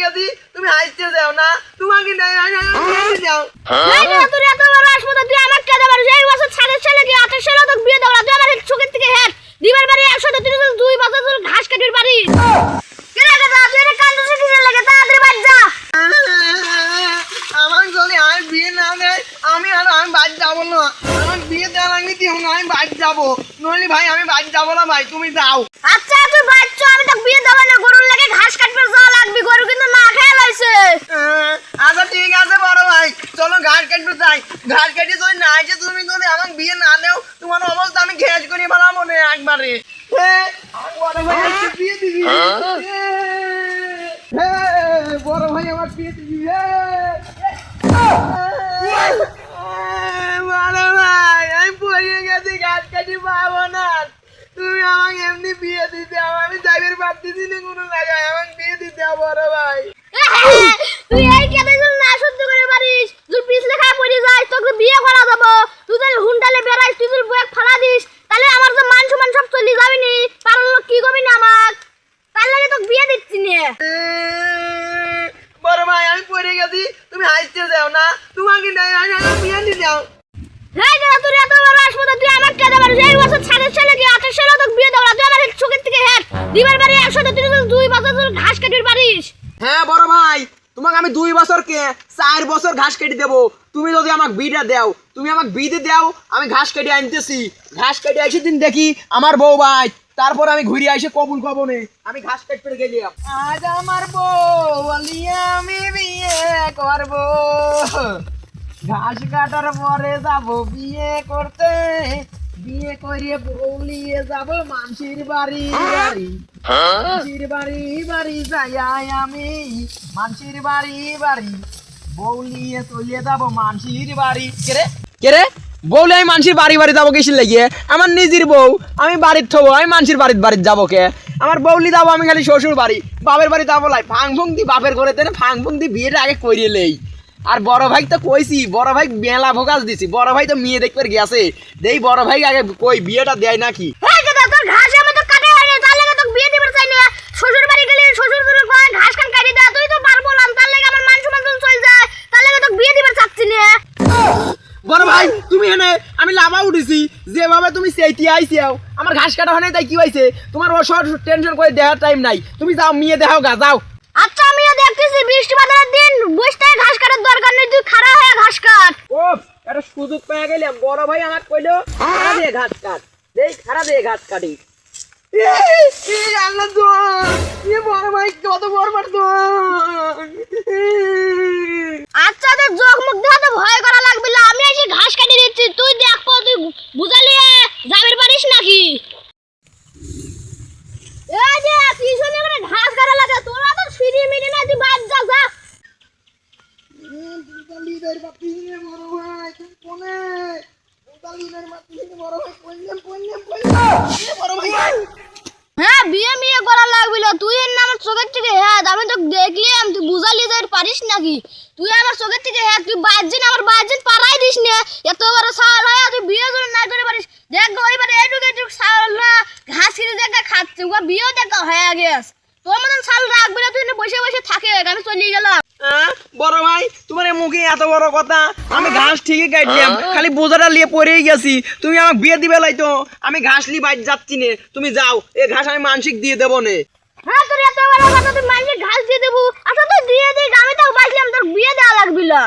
গেছি তুমি হাসতে যাও না তোমাকে যাও তুই এত বড় আসবো তুই আমাকে কে দেবার এই বছর 27 সালে কি 28 সালে তো বিয়ে দেবো তুই আমার চোখের থেকে হেড দিবার বাড়ি 132 বছর ধরে ঘাস কাটির বাড়ি কে লাগে দা তুই রে কান্দু শুকি লাগে তাড়াতাড়ি বাড়ি যা আমার যদি আমি বিয়ে না দেয় আমি বাড়ি যাবো না আমার বিয়ে দেওয়া লাগলে দিও না আমি বাড়ি যাবো নইলে ভাই আমি বাড়ি যাবো না ভাই তুমি যাও আচ্ছা তুই বাড়ি চ আমি তো বিয়ে দেবো না গরুর লাগে ঘাস কাটতে যাওয়া লাগবে গরু কিন্তু না খেয়ে লাইছে আচ্ছা ঠিক আছে বড় ভাই চলো ঘাস কাটতে যাই ঘাস কাটি যদি না এসে তুমি যদি আমাকে বিয়ে না দেও তোমার অবস্থা আমি খেয়াল করি ভালো মনে একবারে বড় ভাই আমাকে বিয়ে দিবি বড় ভাই আমার বিয়ে দিবি বড় ভাই আমি পড়ে গেছি ঘাস কাটি পাবো না তুমি আমাকে এমনি বিয়ে দিতে আমি যাইবার পারতেছি না কোনো জায়গায় আমাকে বিয়ে দিতে বড় ভাই তুই এই কেন না সহ্য করে পারিস তুই পিছলে খায় পড়ে যাস তোকে বিয়ে করা যাব তুই যদি হুন্ডালে বেড়াইস তুই যদি বউকে ফালা দিস তাহলে আমার যে মান সম্মান সব চলে যাবে নি পাড়ার লোক কি কবি না আমাক তার লাগে তোকে বিয়ে দিচ্ছি নে বড় ভাই আমি পড়ে গেছি তুমি হাসতে যাও না তোমাকে বিয়ে দিয়ে দাও হেই দাদা তুই এত বড় আসবো তুই আমাকে কে দেবার এই বছর 27 সালে কি 28 সালে তোকে বিয়ে দেবো তুই আমার চোখের থেকে হেড দিবার বাড়ি 132 বছর ধরে ঘাস কাটির পারিস হ্যাঁ বড় ভাই তোমাকে আমি 2 বছর কে 4 বছর ঘাস কেটে দেবো তুমি যদি আমাকে বিটা দাও তুমি আমাকে বিতে দাও আমি ঘাস কেটে আনতেছি ঘাস কেটে এসে দিন দেখি আমার বউ ভাই তারপর আমি ঘুরে এসে কবুল কব নে আমি ঘাস কেটে গেলাম আজ আমার বউ বলিয়ে আমি বিয়ে করব ঘাস কাটার পরে যাব বিয়ে করতে বিয়ে করিয়ে বউ নিয়ে যাব মানসির বাড়ি বাড়ি মানসির বাড়ি বাড়ি যাই আমি মানসির বাড়ি বাড়ি বউ নিয়ে চলিয়ে যাব মানসির বাড়ি কেরে বউলে আমি মানসির বাড়ি বাড়ি যাবো কিসের লাগিয়ে আমার নিজের বউ আমি বাড়ির থবো আমি মানসির বাড়ির যাবো কে আমার বউলি যাবো আমি খালি শ্বশুর বাড়ি বাপের বাড়ি যাবো লাই ফাং ফুং দি বাপের করে দেন ফাং ফুং দি বিয়েটা আগে করিয়ে লেই আর বড় ভাই তো কইছি বড় ভাই মেলা ভোকাস দিছি বড় ভাই তো মেয়ে দেখতে গেছে দেই বড় ভাই আগে কই বিয়েটা দেয় নাকি এই দাদা তোর ঘাস আমি তো কাটে হয়নি তার লাগে তোকে বিয়ে দিবার চাই না শ্বশুর বাড়ি গেলে শ্বশুর কয় ঘাস কান কাটি দা তুই তো পারবো না তার লাগে আমার মান সম্মান চলে যায় তার লাগে তোকে বিয়ে দিবার চাচ্ছি না বড় ভাই তুমি এনে আমি লাভা উঠেছি যেভাবে তুমি সেইটি আইছিও আমার ঘাস কাটা হয় নাই তাই কি হইছে তোমার ওসব টেনশন করে দেওয়ার টাইম নাই তুমি যাও মেয়ে দেখাও গা যাও আচ্ছা আমিও দেখতেছি বৃষ্টি বাদলের দিন বসতে ঘাস কাটার দরকার নেই তুই খাড়া হয়ে ঘাস কাট ও একটা সুযোগ পেয়ে গেলাম বড় ভাই আমাকে কইলো খাড়া দিয়ে ঘাস কাট দেই খাড়া দিয়ে ঘাস কাটি আল্লাহ তো বড় ভাই কত বড় আচ্ছা তোর চোখ মুখ দেখে তো ভয় করা লাগবে না আমি এসে ঘাস কাটি দিচ্ছি তুই দেখ তুই বুঝালিয়ে যাবের পারিস নাকি এই যে পিছনে মানে ঘাস কাটা লাগে তোরা তো সিঁড়ি মিড়ি না তুই বাদ যা যা লিডার বাপি বড় ভাই তুমি কোনে লিডার বাপি বড় ভাই কইলাম বড় ভাই হ্যাঁ বিয়ে করা লাগবে না তুই এর নাম চোখের থেকে হ্যাঁ আমি তো দেখলাম তুই বুঝালি যাইতে পারিস নাকি তুই আমার চোখের থেকে হ্যাঁ তুই বাজছিন আমার বাজছিন পারাই দিস না এত বড় সাল হয় তুই বিয়ে করে না করে পারিস দেখ ওইবারে এইটুকু সাল না ঘাস খেতে দেখা খাচ্ছে ওকে বিয়েও দেখা হয়ে গেছে তোর মতন সাল রাখবি না তুই বসে বসে থাকে আমি চলে গেলাম বড় ভাই তোমার মুখে এত বড় কথা আমি ঘাস ঠিকই কাটলাম খালি বোঝাটা নিয়ে পড়েই গেছি তুমি আমাকে বিয়ে দিবে লাইতো আমি ঘাস নিয়ে বাইরে যাচ্ছি নে তুমি যাও এই ঘাস আমি মানসিক দিয়ে দেবো নে হ্যাঁ তোর এত বড় কথা তুই মানসিক ঘাস দিয়ে দেবো আচ্ছা তুই দিয়ে দিই আমি তো বাঁচলাম তোর বিয়ে দেওয়া লাগবে না